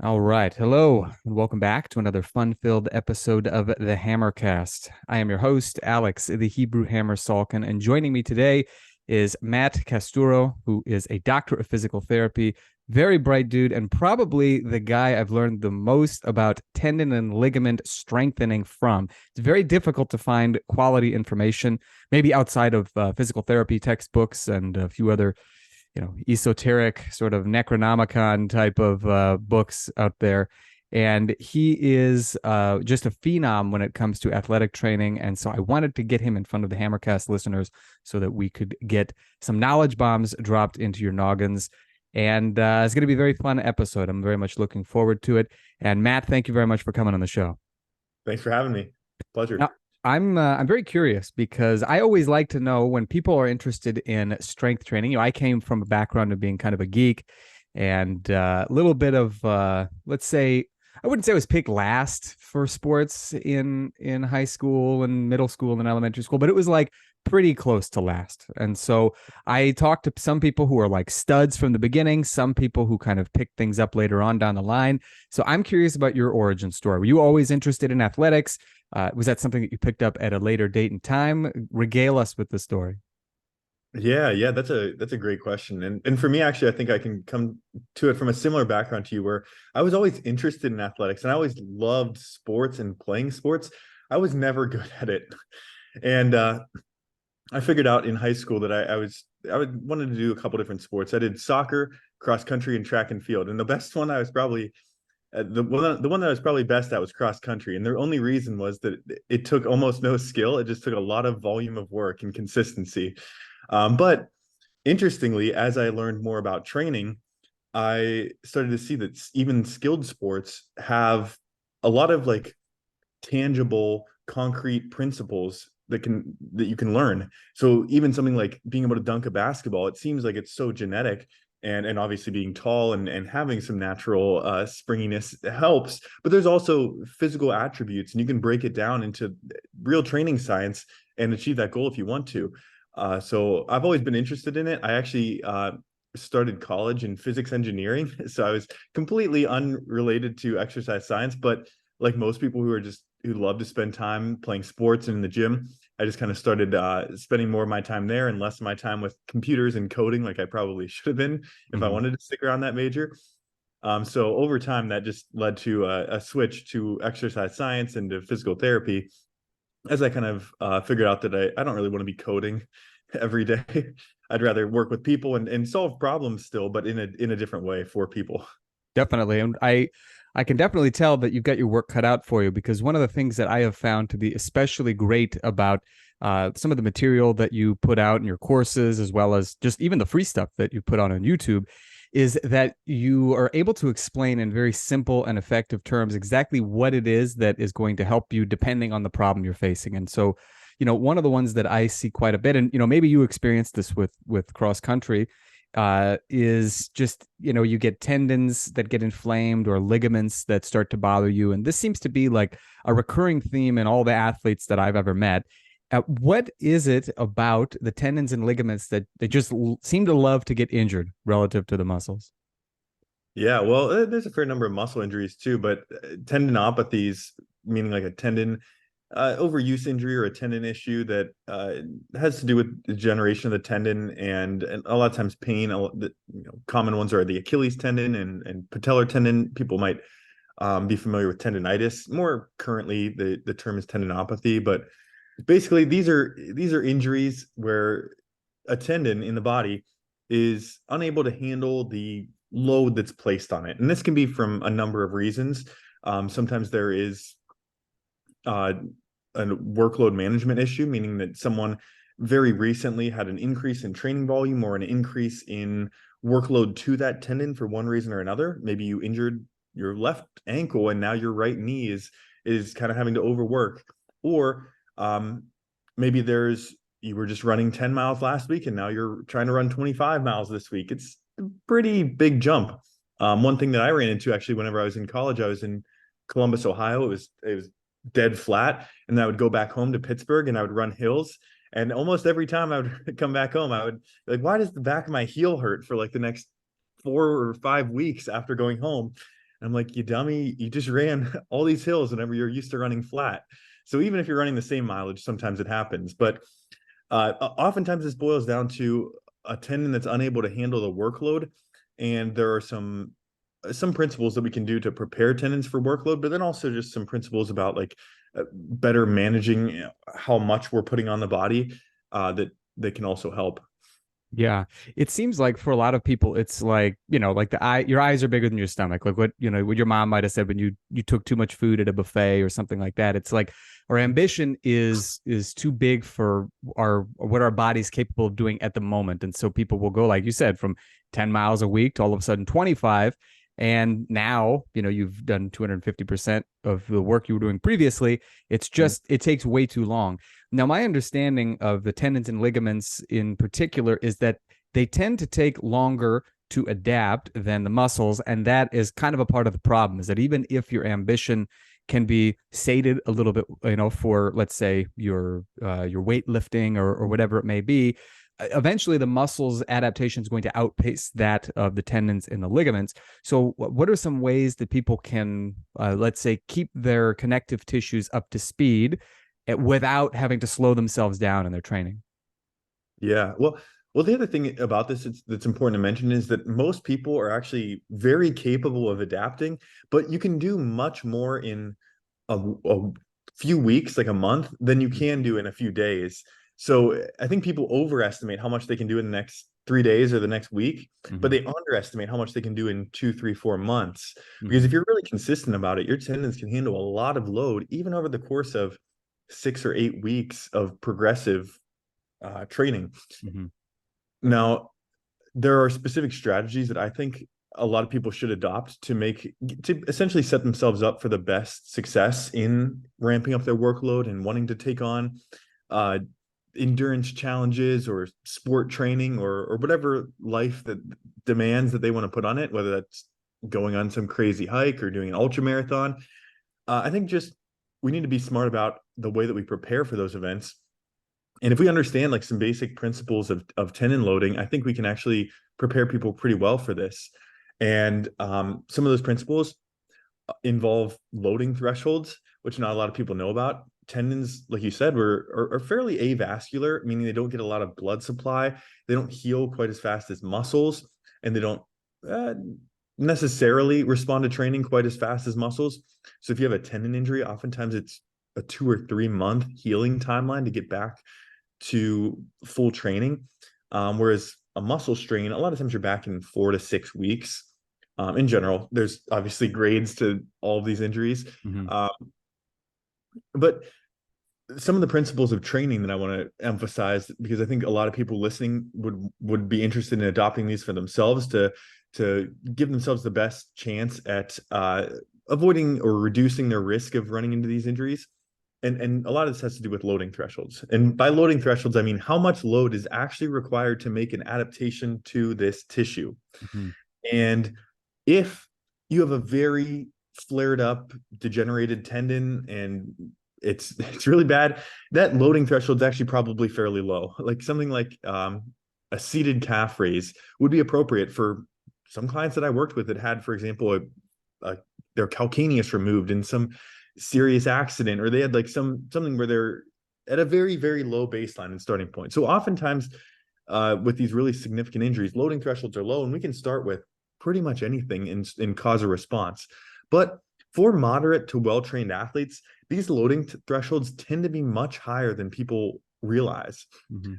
All right. Hello, and welcome back to another fun-filled episode of the Hammercast. I am your host, Alex, the Hebrew Hammer Salkin, and joining me today is Matt Casturo, who is a doctor of physical therapy, very bright dude, and probably the guy I've learned the most about tendon and ligament strengthening from. It's very difficult to find quality information, maybe outside of physical therapy textbooks and a few other esoteric sort of Necronomicon type of books out there. And he is just a phenom when it comes to athletic training. And so I wanted to get him in front of the Hammercast listeners so that we could get some knowledge bombs dropped into your noggins. And it's going to be a very fun episode. I'm very much looking forward to it. And Matt, thank you very much for coming on the show. Thanks for having me. Pleasure. Now, I'm very curious because I always like to know when people are interested in strength training. I came from a background of being kind of a geek and a little bit of let's say I wouldn't say I was picked last for sports in high school and middle school and elementary school, but it was like pretty close to last. And so I talked to some people who are like studs from the beginning, some people who kind of picked things up later on down the line. So I'm curious about your origin story. Were you always interested in athletics? Was that something that you picked up at a later date and time? Regale us with the story. Yeah, that's a great question. And for me, actually, I think I can come to it from a similar background to you, where I was always interested in athletics and I always loved sports and playing sports. I was never good at it. And I figured out in high school that I would wanted to do a couple different sports. I did soccer, cross country, and track and field. And the best one I was probably the one that I was probably best at was cross country, and the only reason was that it took almost no skill. It just took a lot of volume of work and consistency. But interestingly, as I learned more about training, I started to see that even skilled sports have a lot of like tangible, concrete principles that you can learn. So even something like being able to dunk a basketball, it seems like it's so genetic, and obviously being tall and having some natural springiness helps, but there's also physical attributes, and you can break it down into real training science and achieve that goal if you want to. So I've always been interested in it. I actually started college in physics engineering, so I was completely unrelated to exercise science, but like most people who love to spend time playing sports and in the gym, I just kind of started spending more of my time there and less of my time with computers and coding, like I probably should have been if I Mm-hmm. wanted to stick around that major. So over time, that just led to a switch to exercise science and to physical therapy, as I kind of figured out that I don't really want to be coding every day. I'd rather work with people and solve problems still, but in a different way for people. Definitely. And I can definitely tell that you've got your work cut out for you because one of the things that I have found to be especially great about some of the material that you put out in your courses, as well as just even the free stuff that you put on YouTube, is that you are able to explain in very simple and effective terms exactly what it is that is going to help you depending on the problem you're facing. And so, one of the ones that I see quite a bit, and maybe you experienced this with cross country, is just you get tendons that get inflamed or ligaments that start to bother you, and this seems to be like a recurring theme in all the athletes that I've ever met. What is it about the tendons and ligaments that they just seem to love to get injured relative to the muscles? Yeah, well, there's a fair number of muscle injuries too, but tendinopathies, meaning like a tendon overuse injury or a tendon issue that has to do with the degeneration of the tendon, and a lot of times pain. Common ones are the Achilles tendon and patellar tendon. People might be familiar with tendonitis. More currently, the term is tendinopathy, but basically these are injuries where a tendon in the body is unable to handle the load that's placed on it, and this can be from a number of reasons. Sometimes there is uh, a workload management issue, meaning that someone very recently had an increase in training volume or an increase in workload to that tendon for one reason or another. Maybe you injured your left ankle and now your right knee is kind of having to overwork, or maybe you were just running 10 miles last week and now you're trying to run 25 miles this week. It's a pretty big jump. One thing that I ran into actually whenever I was in college, I was in Columbus, Ohio. It was dead flat, and I would go back home to Pittsburgh and I would run hills. And almost every time I would come back home, I would be like, why does the back of my heel hurt for like the next 4 or 5 weeks after going home? And I'm like, you dummy, you just ran all these hills whenever you're used to running flat. So even if you're running the same mileage, sometimes it happens. But oftentimes this boils down to a tendon that's unable to handle the workload. And there are some principles that we can do to prepare tendons for workload, but then also just some principles about like better managing how much we're putting on the body that can also help. Yeah. It seems like for a lot of people, it's like, like your eyes are bigger than your stomach. Like what your mom might have said when you took too much food at a buffet or something like that. It's like our ambition is too big for what our body's capable of doing at the moment. And so people will go, like you said, from 10 miles a week to all of a sudden 25. And now, you've done 250% of the work you were doing previously. It's just, it takes way too long. Now, my understanding of the tendons and ligaments in particular is that they tend to take longer to adapt than the muscles. And that is kind of a part of the problem, is that even if your ambition can be sated a little bit, for, let's say, your weightlifting or whatever it may be, eventually the muscles adaptation is going to outpace that of the tendons and the ligaments. So what are some ways that people can, let's say, keep their connective tissues up to speed without having to slow themselves down in their training? Yeah. Well, the other thing about this that's important to mention is that most people are actually very capable of adapting, but you can do much more in a few weeks, like a month, than you can do in a few days. So I think people overestimate how much they can do in the next 3 days or the next week, but they underestimate how much they can do in 2, 3, 4 months. Because if you're really consistent about it, your tendons can handle a lot of load, even over the course of 6 or 8 weeks of progressive training. Now, there are specific strategies that I think a lot of people should adopt to essentially set themselves up for the best success in ramping up their workload and wanting to take on uh, endurance challenges or sport training or whatever life that demands that they want to put on it, whether that's going on some crazy hike or doing an ultra marathon. I think just we need to be smart about the way that we prepare for those events. And if we understand like some basic principles of tendon loading, I think we can actually prepare people pretty well for this. And some of those principles involve loading thresholds, which not a lot of people know about. Tendons, like you said, are fairly avascular, meaning they don't get a lot of blood supply. They don't heal quite as fast as muscles, and they don't necessarily respond to training quite as fast as muscles. So if you have a tendon injury, oftentimes it's a 2 or 3 month healing timeline to get back to full training. Whereas a muscle strain, a lot of times you're back in 4 to 6 weeks. In general, there's obviously grades to all of these injuries. But some of the principles of training that I want to emphasize, because I think a lot of people listening would be interested in adopting these for themselves to give themselves the best chance at avoiding or reducing their risk of running into these injuries. And a lot of this has to do with loading thresholds. And by loading thresholds, I mean how much load is actually required to make an adaptation to this tissue. And if you have a very flared up, degenerated tendon and it's really bad, that loading threshold is actually probably fairly low. Like something like a seated calf raise would be appropriate for some clients that I worked with that had, for example, their calcaneus removed in some serious accident, or they had like something where they're at a very, very low baseline and starting point. So oftentimes with these really significant injuries, loading thresholds are low, and we can start with pretty much anything in cause or response. But for moderate to well-trained athletes, these loading thresholds tend to be much higher than people realize,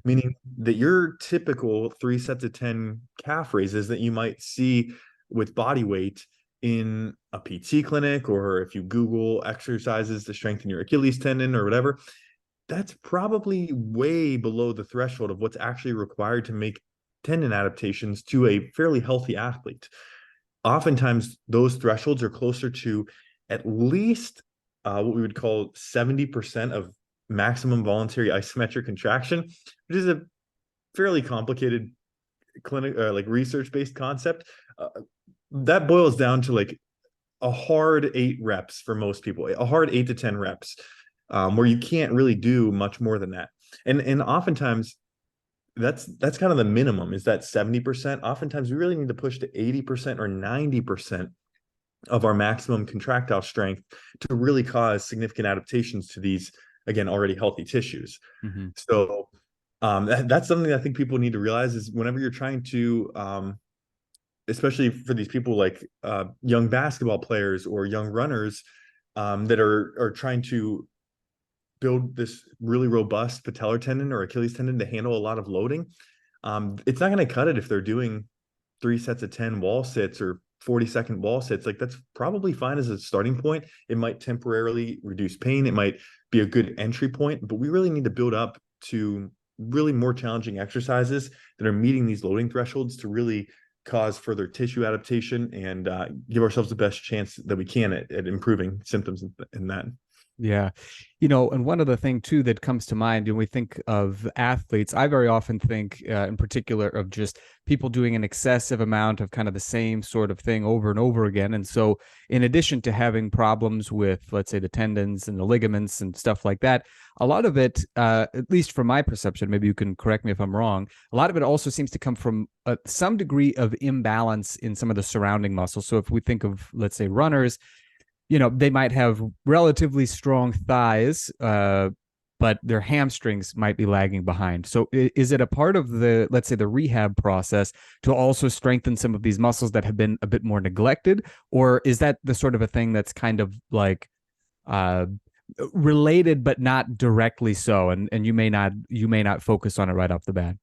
meaning that your typical 3 sets of 10 calf raises that you might see with body weight in a PT clinic, or if you Google exercises to strengthen your Achilles tendon or whatever, that's probably way below the threshold of what's actually required to make tendon adaptations to a fairly healthy athlete. Oftentimes, those thresholds are closer to at least what we would call 70% of maximum voluntary isometric contraction, which is a fairly complicated clinic, like research-based concept. That boils down to like a hard 8 reps for most people, a hard 8 to 10 reps, where you can't really do much more than that. And oftentimes that's kind of the minimum, is that 70%. Oftentimes we really need to push to 80% or 90% of our maximum contractile strength to really cause significant adaptations to these, again, already healthy tissues. Mm-hmm. So that's something I think people need to realize is whenever you're trying to, especially for these people like young basketball players or young runners that are trying to build this really robust patellar tendon or Achilles tendon to handle a lot of loading, it's not going to cut it if they're doing 3 sets of 10 wall sits or 40-second wall sits. Like that's probably fine as a starting point. It might temporarily reduce pain. It might be a good entry point, but we really need to build up to really more challenging exercises that are meeting these loading thresholds to really cause further tissue adaptation and give ourselves the best chance that we can at improving symptoms in that. Yeah. And one other thing too that comes to mind when we think of athletes, I very often think in particular of just people doing an excessive amount of kind of the same sort of thing over and over again. And so in addition to having problems with, let's say, the tendons and the ligaments and stuff like that, a lot of it, at least from my perception, maybe you can correct me if I'm wrong, a lot of it also seems to come from some degree of imbalance in some of the surrounding muscles. So if we think of, let's say, runners, they might have relatively strong thighs, but their hamstrings might be lagging behind. So is it a part of the, let's say, the rehab process to also strengthen some of these muscles that have been a bit more neglected? Or is that the sort of a thing that's kind of like related, but not directly so? And you may not focus on it right off the bat.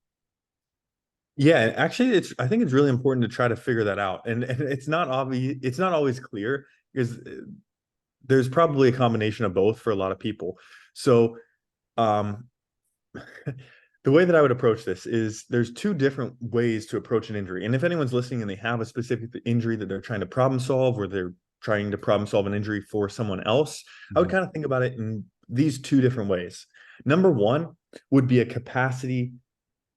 Yeah, actually, I think it's really important to try to figure that out, and it's not obvious. It's not always clear because there's probably a combination of both for a lot of people. So, um, the way that I would approach this is there's two different ways to approach an injury, and if anyone's listening and they have a specific injury that they're trying to problem solve, or they're trying to problem solve an injury for someone else, I would kind of think about it in these two different ways. Number one would be a capacity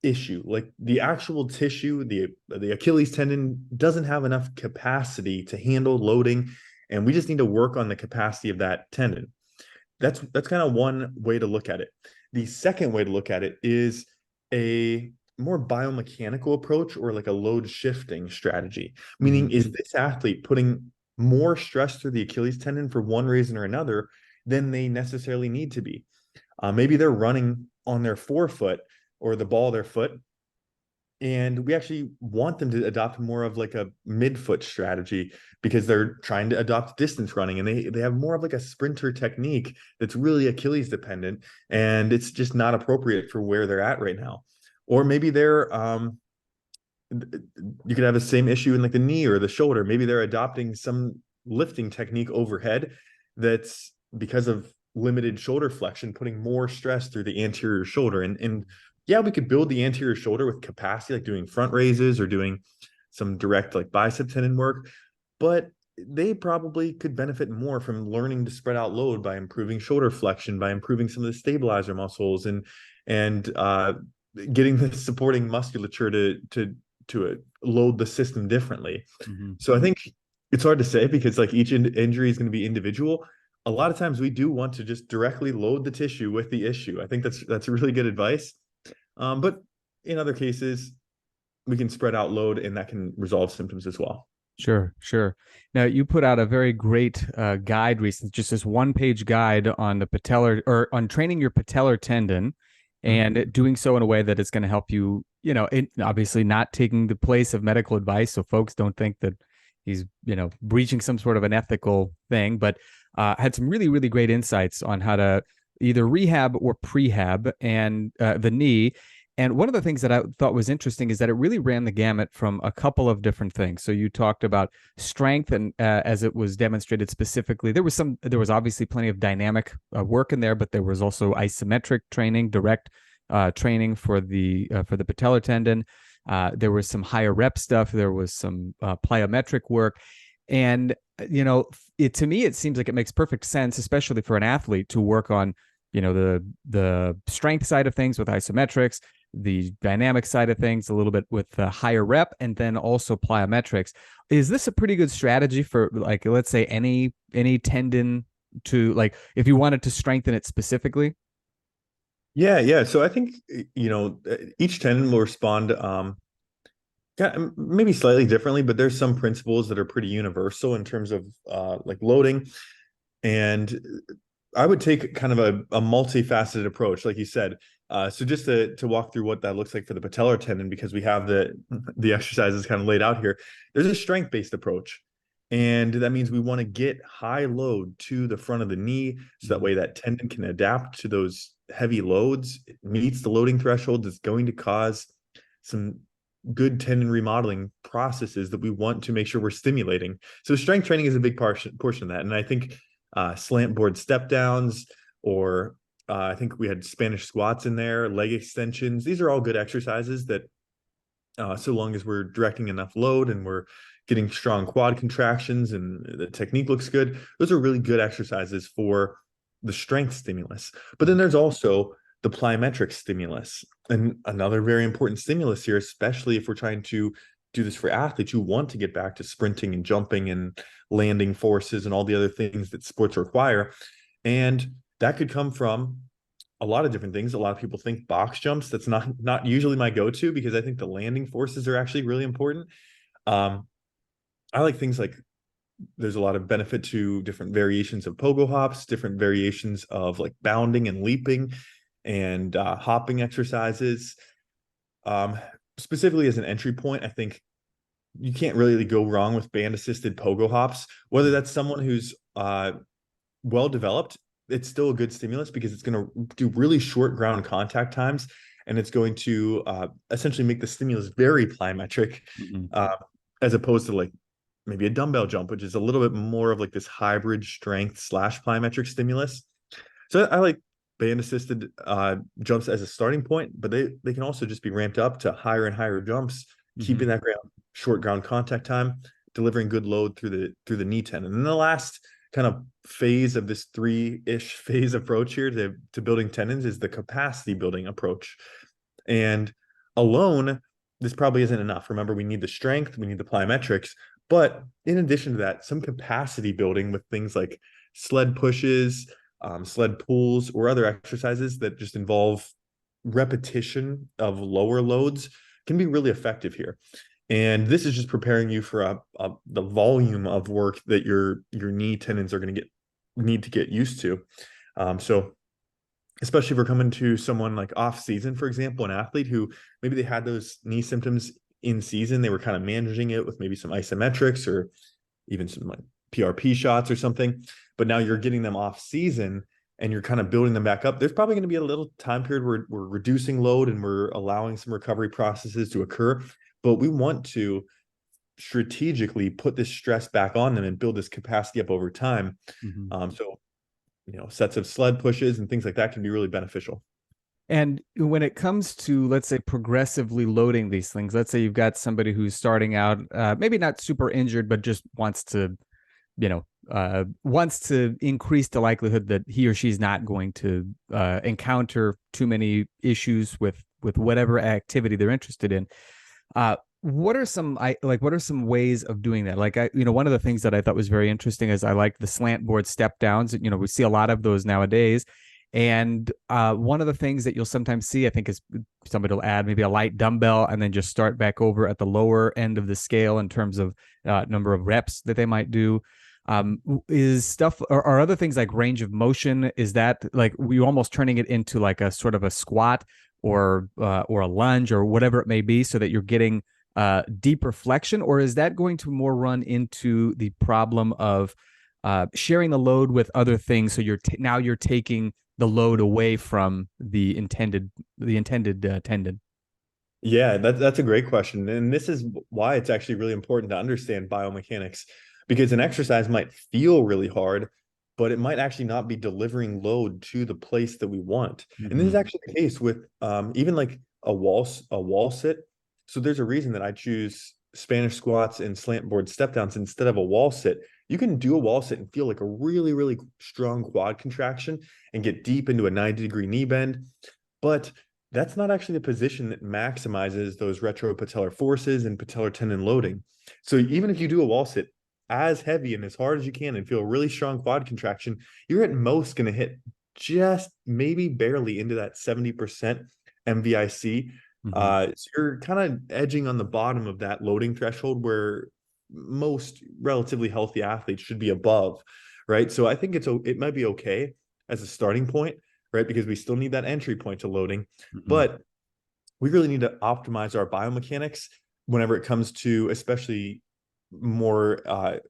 issue. Like the actual tissue, the Achilles tendon doesn't have enough capacity to handle loading, and we just need to work on the capacity of that tendon. That's kind of one way to look at it. The second way to look at it is a more biomechanical approach, or like a load shifting strategy. Meaning, is this athlete putting more stress through the Achilles tendon for one reason or another than they necessarily need to be? Maybe they're running on their forefoot or the ball of their foot, and we actually want them to adopt more of like a midfoot strategy because they're trying to adopt distance running, and they have more of like a sprinter technique that's really Achilles dependent, and it's just not appropriate for where they're at right now. Or maybe they're you could have the same issue in like the knee or the shoulder. Maybe they're adopting some lifting technique overhead that's, because of limited shoulder flexion, putting more stress through the anterior shoulder. And yeah, we could build the anterior shoulder with capacity, like doing front raises or doing some direct like bicep tendon work, but they probably could benefit more from learning to spread out load by improving shoulder flexion, by improving some of the stabilizer muscles, and getting the supporting musculature to load the system differently. Mm-hmm. So I think it's hard to say because like each injury is going to be individual. A lot of times we do want to just directly load the tissue with the issue. I think that's really good advice. But in other cases, we can spread out load, and that can resolve symptoms as well. Sure, sure. Now you put out a very great guide recently, just this one-page guide on the patellar, or on training your patellar tendon, and doing so in a way that is going to help you. Obviously not taking the place of medical advice, so folks don't think that he's breaching some sort of an ethical thing, but had some really, really great insights on how to either rehab or prehab and the knee. And one of the things that I thought was interesting is that it really ran the gamut from a couple of different things. So you talked about strength, and as it was demonstrated specifically, there was obviously plenty of dynamic work in there, but there was also isometric training, direct training for the patellar tendon. There was some higher rep stuff. There was some plyometric work. And, to me, it seems like it makes perfect sense, especially for an athlete, to work on, the strength side of things with isometrics, the dynamic side of things a little bit with higher rep, and then also plyometrics. Is this a pretty good strategy for, like, let's say any tendon, to, like, if you wanted to strengthen it specifically? Yeah. So I think, each tendon will respond maybe slightly differently, but there's some principles that are pretty universal in terms of like loading. And I would take kind of a multifaceted approach, like you said. So just to walk through what that looks like for the patellar tendon, because we have the exercises kind of laid out here. There's a strength-based approach. And that means we want to get high load to the front of the knee, so that way that tendon can adapt to those heavy loads. It meets the loading threshold that's going to cause some good tendon remodeling processes that we want to make sure we're stimulating. So strength training is a big portion of that. And I think slant board step downs, or I think we had Spanish squats in there, leg extensions. These are all good exercises that so long as we're directing enough load and we're getting strong quad contractions and the technique looks good, those are really good exercises for the strength stimulus. But then there's also the plyometric stimulus, and another very important stimulus here, especially if we're trying to do this for athletes who want to get back to sprinting and jumping and landing forces and all the other things that sports require. And that could come from a lot of different things. A lot of people think box jumps. That's not usually my go-to, because I think the landing forces are actually really important. I like things like, there's a lot of benefit to different variations of pogo hops, different variations of like bounding and leaping and hopping exercises. Specifically as an entry point, I think you can't really go wrong with band assisted pogo hops, whether that's someone who's well developed. It's still a good stimulus because it's going to do really short ground contact times, and it's going to essentially make the stimulus very plyometric, as opposed to like maybe a dumbbell jump, which is a little bit more of like this hybrid strength / plyometric stimulus. So I like band assisted jumps as a starting point, but they can also just be ramped up to higher and higher jumps, keeping that short ground contact time, delivering good load through the knee tendon. And then the last kind of phase of this 3-ish phase approach here to building tendons is the capacity building approach. And alone, this probably isn't enough. Remember, we need the strength, we need the plyometrics, but in addition to that, some capacity building with things like sled pushes, sled pulls, or other exercises that just involve repetition of lower loads can be really effective here. And this is just preparing you for the volume of work that your knee tendons are going to need to get used to. So especially if we're coming to someone like off season, for example, an athlete who maybe they had those knee symptoms in season, they were kind of managing it with maybe some isometrics or even some like PRP shots or something, but now you're getting them off season and you're kind of building them back up. There's probably going to be a little time period where we're reducing load and we're allowing some recovery processes to occur, but we want to strategically put this stress back on them and build this capacity up over time. So, sets of sled pushes and things like that can be really beneficial. And when it comes to, let's say, progressively loading these things, let's say you've got somebody who's starting out, maybe not super injured, but just wants to, increase the likelihood that he or she's not going to encounter too many issues with whatever activity they're interested in. What are some ways of doing that? Like, one of the things that I thought was very interesting is I like the slant board step downs. We see a lot of those nowadays. And one of the things that you'll sometimes see, I think, is somebody will add maybe a light dumbbell and then just start back over at the lower end of the scale in terms of number of reps that they might do. Is stuff or other things like range of motion? Is that like we almost turning it into like a sort of a squat or a lunge or whatever it may be, so that you're getting deeper flexion? Or is that going to more run into the problem of sharing the load with other things? So now you're taking the load away from the intended tendon. Yeah, that's a great question. And this is why it's actually really important to understand biomechanics, because an exercise might feel really hard, but it might actually not be delivering load to the place that we want. And this is actually the case with even like a wall sit. So there's a reason that I choose Spanish squats and slant board step downs instead of a wall sit. You can do a wall sit and feel like a really, really strong quad contraction and get deep into a 90-degree knee bend. But that's not actually the position that maximizes those retropatellar forces and patellar tendon loading. So even if you do a wall sit as heavy and as hard as you can and feel a really strong quad contraction, you're at most going to hit just maybe barely into that 70% MVIC Hmm. So you're kind of edging on the bottom of that loading threshold where most relatively healthy athletes should be above, right? So I think it might be okay as a starting point, right? Because we still need that entry point to loading, Hmm. but we really need to optimize our biomechanics whenever it comes to especially more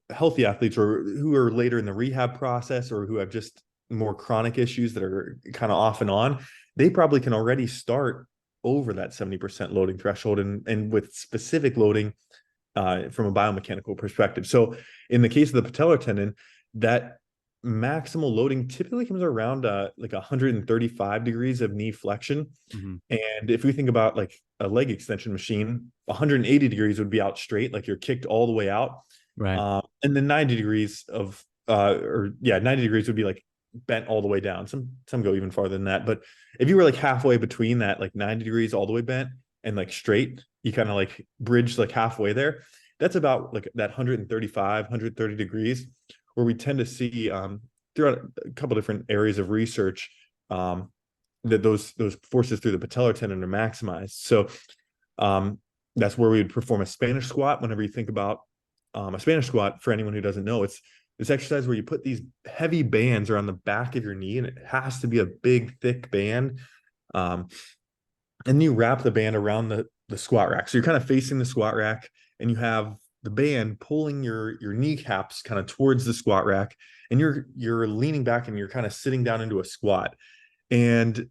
healthy athletes or who are later in the rehab process or who have just more chronic issues that are kind of off and on. They probably can already start over that 70% loading threshold and with specific loading from a biomechanical perspective. So in the case of the patellar tendon, that maximal loading typically comes around like 135 degrees of knee flexion. Hmm. And if we think about like a leg extension machine, 180 degrees would be out straight, like you're kicked all the way out. Right. And then 90 degrees of, 90 degrees would be like bent all the way down. Some go even farther than that. But if you were like halfway between that, like 90 degrees all the way bent and like straight, you kind of like bridge like halfway there. That's about like that 135, 130 degrees, where we tend to see throughout a couple different areas of research that those forces through the patellar tendon are maximized. So that's where we would perform a Spanish squat. Whenever you think about a Spanish squat, for anyone who doesn't know, it's this exercise where you put these heavy bands around the back of your knee, and it has to be a big, thick band. Um, and you wrap the band around the squat rack. So you're kind of facing the squat rack, and you have the band pulling your kneecaps kind of towards the squat rack, and you're leaning back and you're kind of sitting down into a squat. And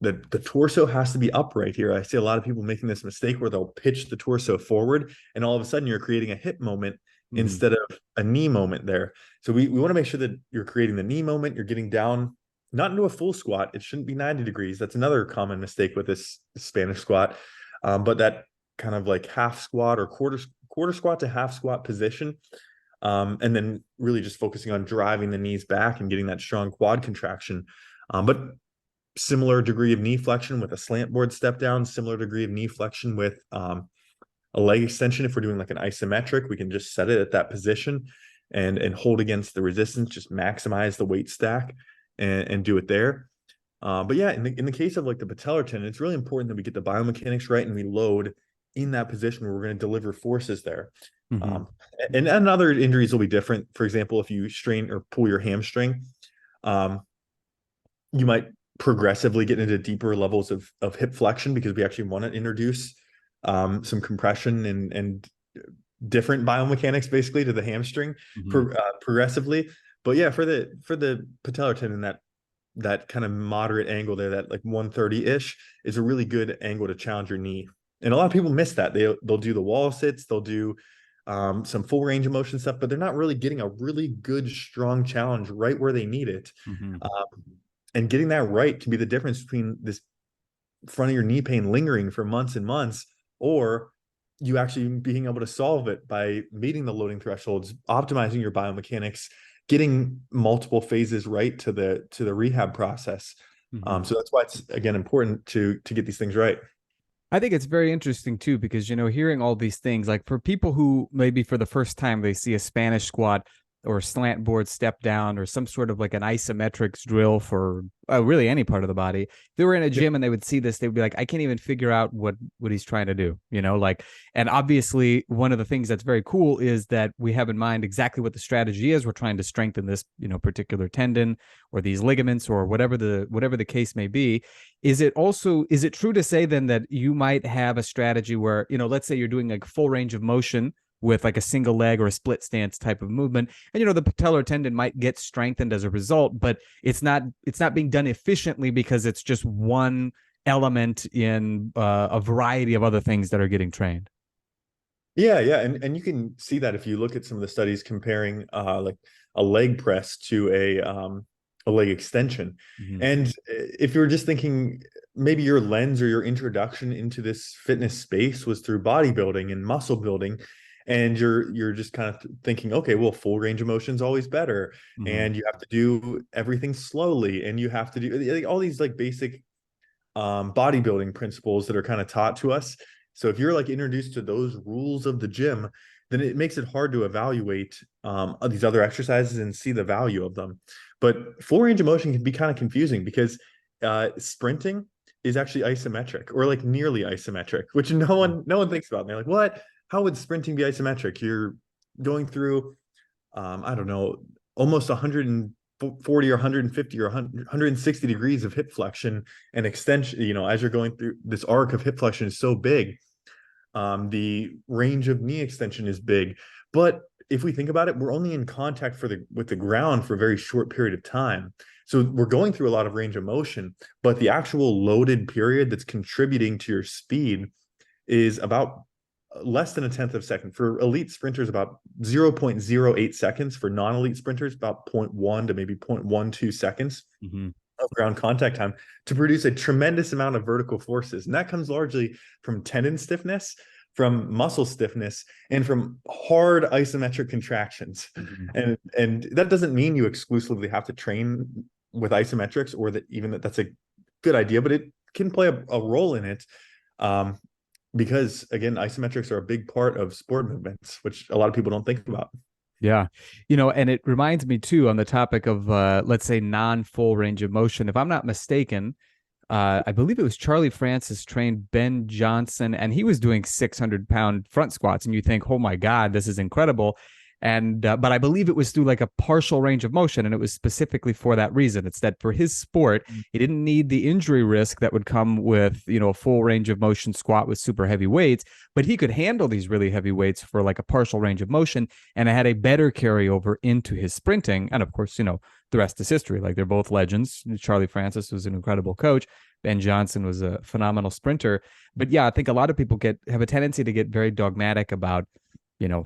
the torso has to be upright here. I see a lot of people making this mistake where they'll pitch the torso forward, and all of a sudden you're creating a hip moment Hmm. instead of a knee moment there. So we want to make sure that you're creating the knee moment, you're getting down, not into a full squat. It shouldn't be 90 degrees. That's another common mistake with this Spanish squat. But that kind of like half squat or quarter squat to half squat position. And then really just focusing on driving the knees back and getting that strong quad contraction. But similar degree of knee flexion with a slant board step down, similar degree of knee flexion with a leg extension. If we're doing like an isometric, we can just set it at that position and hold against the resistance, just maximize the weight stack and do it there. But yeah, in the case of like the patellar tendon, it's really important that we get the biomechanics right and we load in that position where we're going to deliver forces there. Hmm. Um, and other injuries will be different. For example, if you strain or pull your hamstring, um, you might progressively get into deeper levels of hip flexion because we actually want to introduce some compression and different biomechanics basically to the hamstring Hmm. progressively. But yeah, for the patellar tendon, that kind of moderate angle there, that like 130-ish is a really good angle to challenge your knee. And a lot of people miss that. They'll do the wall sits, they'll do some full range of motion stuff, but they're not really getting a really good, strong challenge right where they need it. Hmm. Um, and getting that right can be the difference between this front of your knee pain lingering for months and months, or you actually being able to solve it by meeting the loading thresholds, optimizing your biomechanics, getting multiple phases right to the rehab process. Hmm. So that's why it's again important to get these things right. I think it's very interesting too, because, hearing all these things, like for people who maybe for the first time they see a Spanish squat or slant board step down or some sort of like an isometrics drill for really any part of the body. If they were in a Yep. gym and they would see this, they would be like, I can't even figure out what he's trying to do, like, and obviously one of the things that's very cool is that we have in mind exactly what the strategy is. We're trying to strengthen this, particular tendon or these ligaments or whatever the case may be. Is it true to say then that you might have a strategy where, let's say you're doing like full range of motion with like a single leg or a split stance type of movement, and the patellar tendon might get strengthened as a result, but it's not being done efficiently because it's just one element in a variety of other things that are getting trained. Yeah, and you can see that if you look at some of the studies comparing like a leg press to a leg extension. Mm-hmm. And if you're just thinking maybe your lens or your introduction into this fitness space was through bodybuilding and muscle building, and you're just kind of thinking, okay, well, full range of motion is always better, Mm-hmm. and you have to do everything slowly, and you have to do like, all these like basic bodybuilding principles that are kind of taught to us. So if you're like introduced to those rules of the gym, then it makes it hard to evaluate these other exercises and see the value of them. But full range of motion can be kind of confusing because sprinting is actually isometric or like nearly isometric, which no one thinks about. And they're like, what? How would sprinting be isometric? You're going through, I don't know, almost 140 or 150 or 160 degrees of hip flexion and extension. As you're going through, this arc of hip flexion is so big. The range of knee extension is big, but if we think about it, we're only in contact with the ground for a very short period of time. So we're going through a lot of range of motion, but the actual loaded period that's contributing to your speed is about less than a tenth of a second. For elite sprinters, about 0.08 seconds. For non-elite sprinters, about 0.1 to maybe 0.12 seconds of ground contact time to produce a tremendous amount of vertical forces. And that comes largely from tendon stiffness, from muscle stiffness, and from hard isometric contractions. And that doesn't mean you exclusively have to train with isometrics, or that's a good idea, but it can play a role in it. Because again, isometrics are a big part of sport movements, which a lot of people don't think about. Yeah. And it reminds me too, on the topic of, let's say, non-full range of motion. If I'm not mistaken, I believe it was Charlie Francis trained Ben Johnson, and he was doing 600-pound front squats. And you think, oh my God, this is incredible. And but I believe it was through like a partial range of motion, and it was specifically for that reason. It's that for his sport, he didn't need the injury risk that would come with, a full range of motion squat with super heavy weights, but he could handle these really heavy weights for like a partial range of motion, and it had a better carryover into his sprinting. And of course, the rest is history. Like, they're both legends. Charlie Francis was an incredible coach. Ben Johnson was a phenomenal sprinter. But yeah, I think a lot of people have a tendency to get very dogmatic about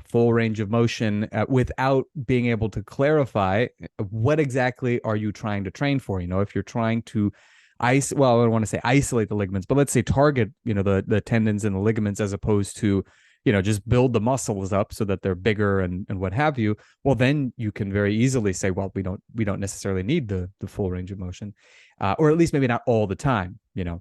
full range of motion without being able to clarify what exactly are you trying to train for. If you're trying to I don't want to say isolate the ligaments, but let's say target, the tendons and the ligaments, as opposed to, just build the muscles up so that they're bigger and what have you. Well, then you can very easily say, well, we don't necessarily need the full range of motion, or at least maybe not all the time, Yeah.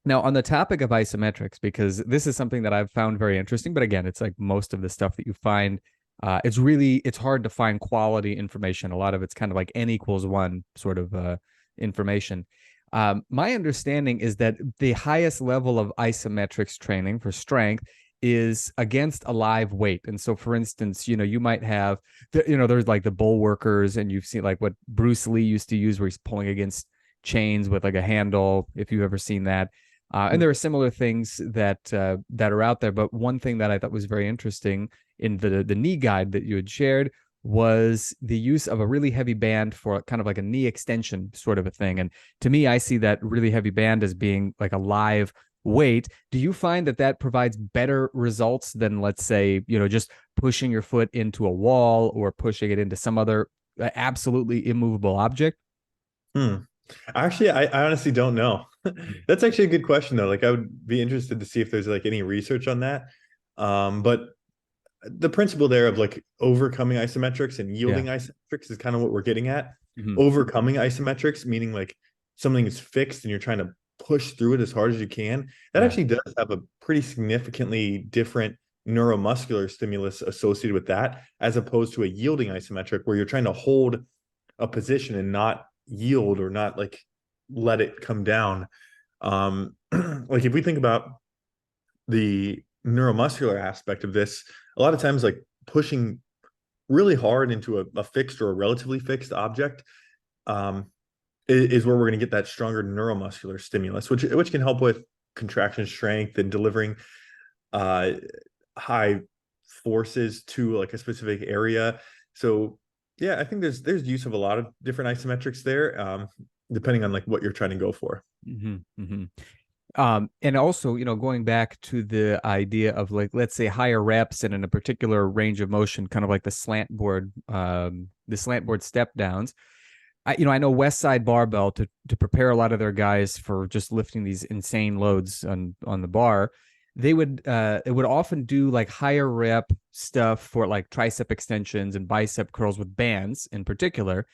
Now, on the topic of isometrics, because this is something that I've found very interesting, but again, it's like most of the stuff that you find, it's hard to find quality information. A lot of it's kind of like N=1 sort of information. My understanding is that the highest level of isometrics training for strength is against a live weight. And so, for instance, you might have, there's like the bull workers, and you've seen like what Bruce Lee used to use, where he's pulling against chains with like a handle, if you've ever seen that. And there are similar things that are out there. But one thing that I thought was very interesting in the knee guide that you had shared was the use of a really heavy band for kind of like a knee extension sort of a thing. And to me, I see that really heavy band as being like a live weight. Do you find that provides better results than, let's say, just pushing your foot into a wall or pushing it into some other absolutely immovable object? Actually, I honestly don't know. That's actually a good question, though. Like, I would be interested to see if there's like any research on that. But the principle there of like overcoming isometrics and yielding isometrics is kind of what we're getting at. Overcoming isometrics, meaning like something is fixed and you're trying to push through it as hard as you can. That actually does have a pretty significantly different neuromuscular stimulus associated with that, as opposed to a yielding isometric where you're trying to hold a position and not yield, or not like let it come down. Like, if we think about the neuromuscular aspect of this, a lot of times like pushing really hard into a fixed or a relatively fixed object is where we're going to get that stronger neuromuscular stimulus, which can help with contraction strength and delivering high forces to like a specific area. So yeah, I think there's use of a lot of different isometrics there, depending on like what you're trying to go for. And also, going back to the idea of like, let's say, higher reps and in a particular range of motion, kind of like the slant board step downs. I know West Side Barbell, to prepare a lot of their guys for just lifting these insane loads on the bar. They would it would often do like higher rep stuff for like tricep extensions and bicep curls with bands in particular.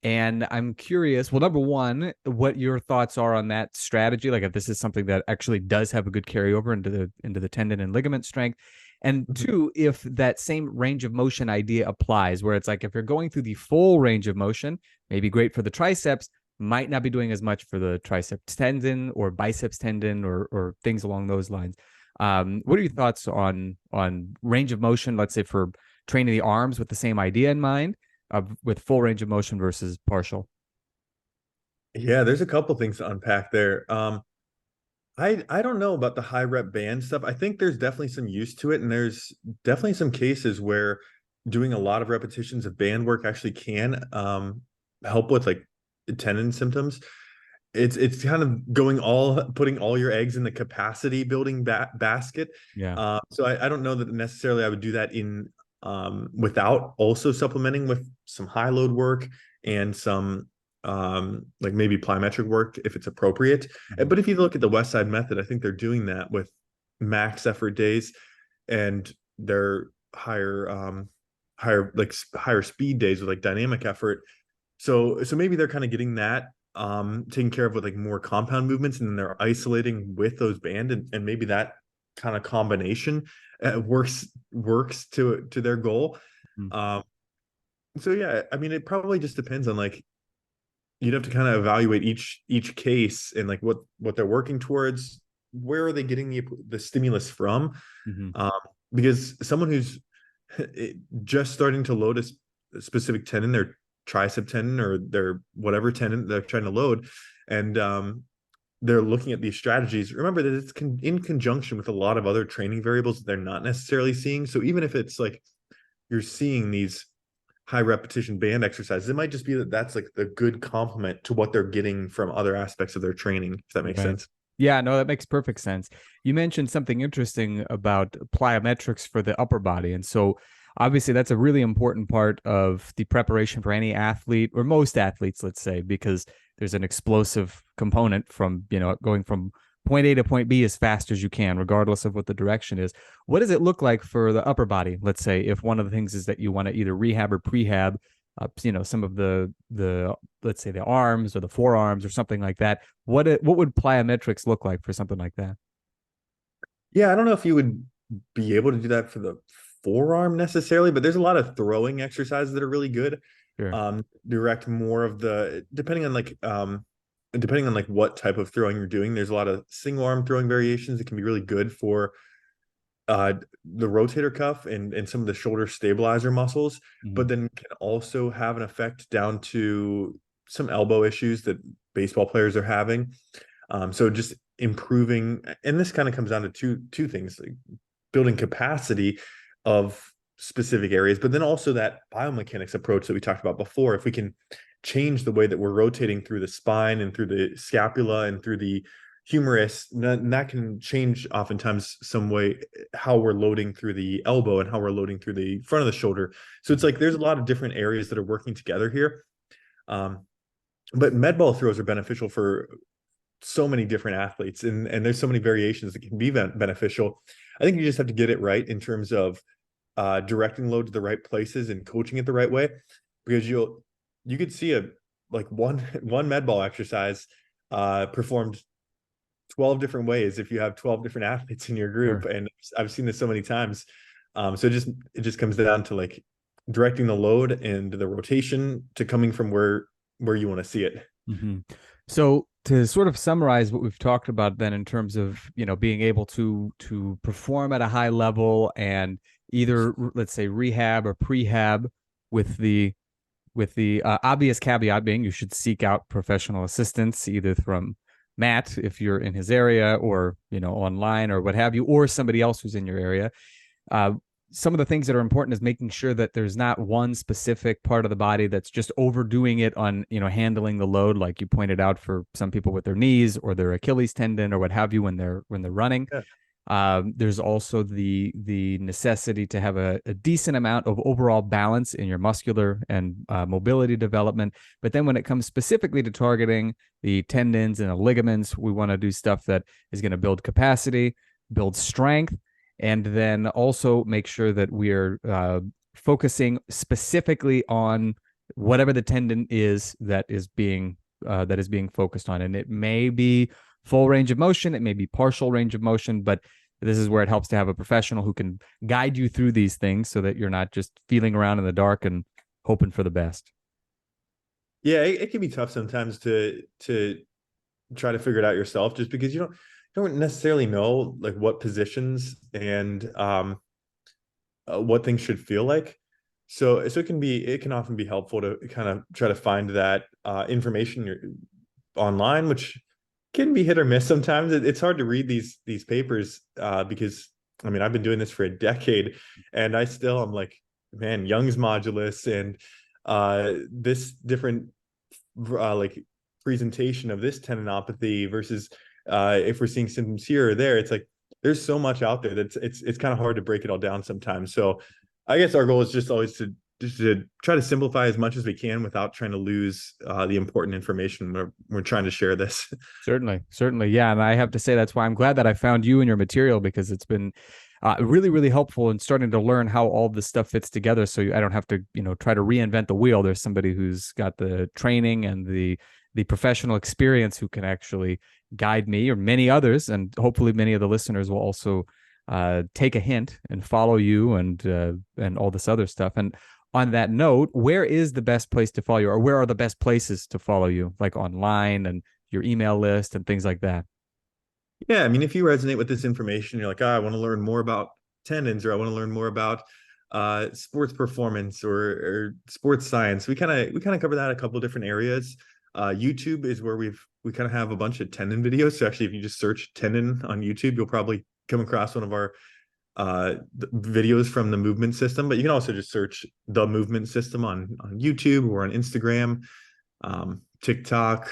And I'm curious, well, number one, what your thoughts are on that strategy, like if this is something that actually does have a good carryover into the tendon and ligament strength. And two, if that same range of motion idea applies, where it's like if you're going through the full range of motion, maybe great for the triceps, might not be doing as much for the triceps tendon or biceps tendon or things along those lines. What are your thoughts on range of motion, let's say for training the arms with the same idea in mind, with full range of motion versus partial? Yeah, there's a couple things to unpack there. I don't know about the high rep band stuff. I think there's definitely some use to it, and there's definitely some cases where doing a lot of repetitions of band work actually can help with like tendon symptoms. It's kind of putting all your eggs in the capacity building basket. Yeah. So I don't know that necessarily I would do that in without also supplementing with some high load work and some like maybe plyometric work if it's appropriate. Mm-hmm. But if you look at the West Side Method, I think they're doing that with max effort days and their higher speed days with like dynamic effort. So maybe they're kind of getting that taken care of with like more compound movements, and then they're isolating with those band, and maybe that kind of combination works to their goal. Mm-hmm. So yeah, I mean, it probably just depends on like, you'd have to kind of evaluate each case and like what they're working towards. Where are they getting the stimulus from? Mm-hmm. Because someone who's just starting to load a specific tendon, their tricep tendon or their whatever tendon they're trying to load, and they're looking at these strategies. Remember that it's in conjunction with a lot of other training variables that they're not necessarily seeing. So even if it's like you're seeing these high repetition band exercises, it might just be that that's like the good complement to what they're getting from other aspects of their training, if that makes sense. Yeah, no, that makes perfect sense. You mentioned something interesting about plyometrics for the upper body. And so obviously that's a really important part of the preparation for any athlete, or most athletes, let's say, because there's an explosive component from, going from point A to point B as fast as you can, regardless of what the direction is. What does it look like for the upper body? Let's say if one of the things is that you want to either rehab or prehab, some of the let's say the arms or the forearms or something like that. What would plyometrics look like for something like that? Yeah, I don't know if you would be able to do that for the forearm necessarily, but there's a lot of throwing exercises that are really good. Sure. Direct more of the depending on like what type of throwing you're doing. There's a lot of single arm throwing variations that can be really good for the rotator cuff and some of the shoulder stabilizer muscles, Mm-hmm. but then can also have an effect down to some elbow issues that baseball players are having. So just improving, and this kind of comes down to two things, like building capacity of specific areas, but then also that biomechanics approach that we talked about before. If we can change the way that we're rotating through the spine and through the scapula and through the humerus, that can change oftentimes some way how we're loading through the elbow and how we're loading through the front of the shoulder. So it's like there's a lot of different areas that are working together here. But med ball throws are beneficial for so many different athletes, and there's so many variations that can be beneficial. I think you just have to get it right in terms of directing load to the right places and coaching it the right way, because you could see one med ball exercise performed 12 different ways if you have 12 different athletes in your group. Sure. And I've seen this so many times. So it just comes down to like directing the load and the rotation to coming from where you want to see it. Mm-hmm. So to sort of summarize what we've talked about then in terms of, being able to perform at a high level and either, let's say, rehab or prehab, with the obvious caveat being you should seek out professional assistance, either from Matt if you're in his area, or online or what have you, or somebody else who's in your area. Some of the things that are important is making sure that there's not one specific part of the body that's just overdoing it on, handling the load, like you pointed out, for some people with their knees or their Achilles tendon or what have you when they're running. Yeah. There's also the necessity to have a decent amount of overall balance in your muscular and mobility development. But then when it comes specifically to targeting the tendons and the ligaments, we want to do stuff that is going to build capacity, build strength, and then also make sure that we're focusing specifically on whatever the tendon is that is being focused on. And it may be full range of motion, it may be partial range of motion, but this is where it helps to have a professional who can guide you through these things so that you're not just feeling around in the dark and hoping for the best. Yeah, it can be tough sometimes to try to figure it out yourself, just because you don't necessarily know like what positions and what things should feel like. So it can often be helpful to kind of try to find that information online, which can be hit or miss sometimes. It's hard to read these papers because I mean I've been doing this for a decade, and I'm like, man, Young's modulus and this different like presentation of this tendinopathy versus if we're seeing symptoms here or there. It's like there's so much out there that it's kind of hard to break it all down sometimes. So I guess our goal is just always to try to simplify as much as we can without trying to lose the important information we're trying to share this. Certainly, certainly. Yeah. And I have to say, that's why I'm glad that I found you and your material, because it's been really, really helpful in starting to learn how all this stuff fits together. So I don't have to, try to reinvent the wheel. There's somebody who's got the training and the professional experience who can actually guide me or many others. And hopefully many of the listeners will also take a hint and follow you and all this other stuff. And on that note, where is the best place to follow you, or where are the best places to follow you, like online and your email list and things like that? Yeah, I mean, if you resonate with this information, you're like, I want to learn more about tendons, or I want to learn more about sports performance or sports science. We kind of cover that a couple of different areas. YouTube is where we kind of have a bunch of tendon videos. So actually, if you just search tendon on YouTube, you'll probably come across one of our videos from the movement system. But you can also just search the movement system on YouTube or on Instagram, TikTok.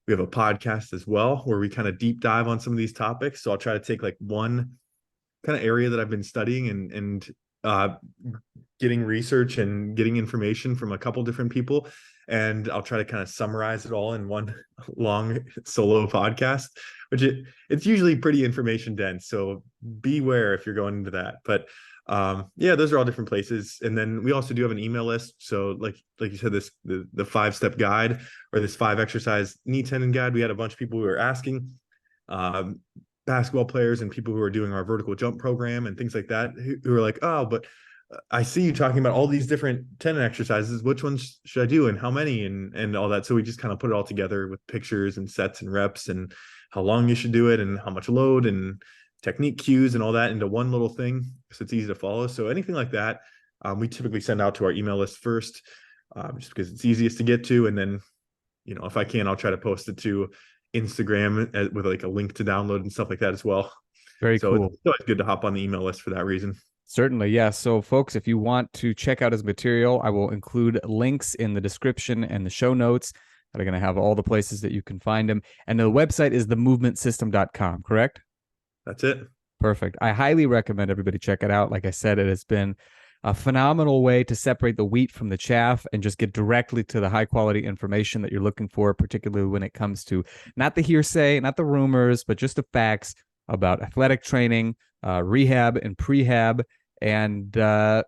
We have a podcast as well where we kind of deep dive on some of these topics. So I'll try to take like one kind of area that I've been studying and getting research and getting information from a couple different people, and I'll try to kind of summarize it all in one long solo podcast, which it's usually pretty information dense. So beware if you're going into that. But yeah, those are all different places. And then we also do have an email list. So like you said, the 5-step guide, or this 5-exercise knee tendon guide. We had a bunch of people who were asking, basketball players and people who are doing our vertical jump program and things like that, who are like, oh, but I see you talking about all these different tendon exercises. Which ones should I do and how many and all that? So we just kind of put it all together with pictures and sets and reps and how long you should do it and how much load and technique cues and all that into one little thing, so it's easy to follow. So anything like that, we typically send out to our email list first, just because it's easiest to get to. And then, if I can, I'll try to post it to Instagram with like a link to download and stuff like that as well. Very So cool. it's always good to hop on the email list for that reason. Certainly, yeah. So, folks, if you want to check out his material, I will include links in the description and the show notes that are going to have all the places that you can find him. And the website is themovementsystem.com, correct? That's it. Perfect. I highly recommend everybody check it out. Like I said, it has been a phenomenal way to separate the wheat from the chaff and just get directly to the high quality information that you're looking for, particularly when it comes to not the hearsay, not the rumors, but just the facts about athletic training, rehab and prehab, and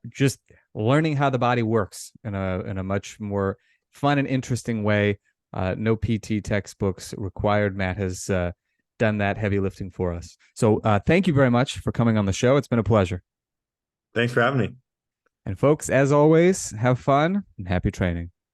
just learning how the body works in a much more fun and interesting way. No PT textbooks required. Matt has done that heavy lifting for us. So thank you very much for coming on the show. It's been a pleasure. Thanks for having me. And folks, as always, have fun and happy training.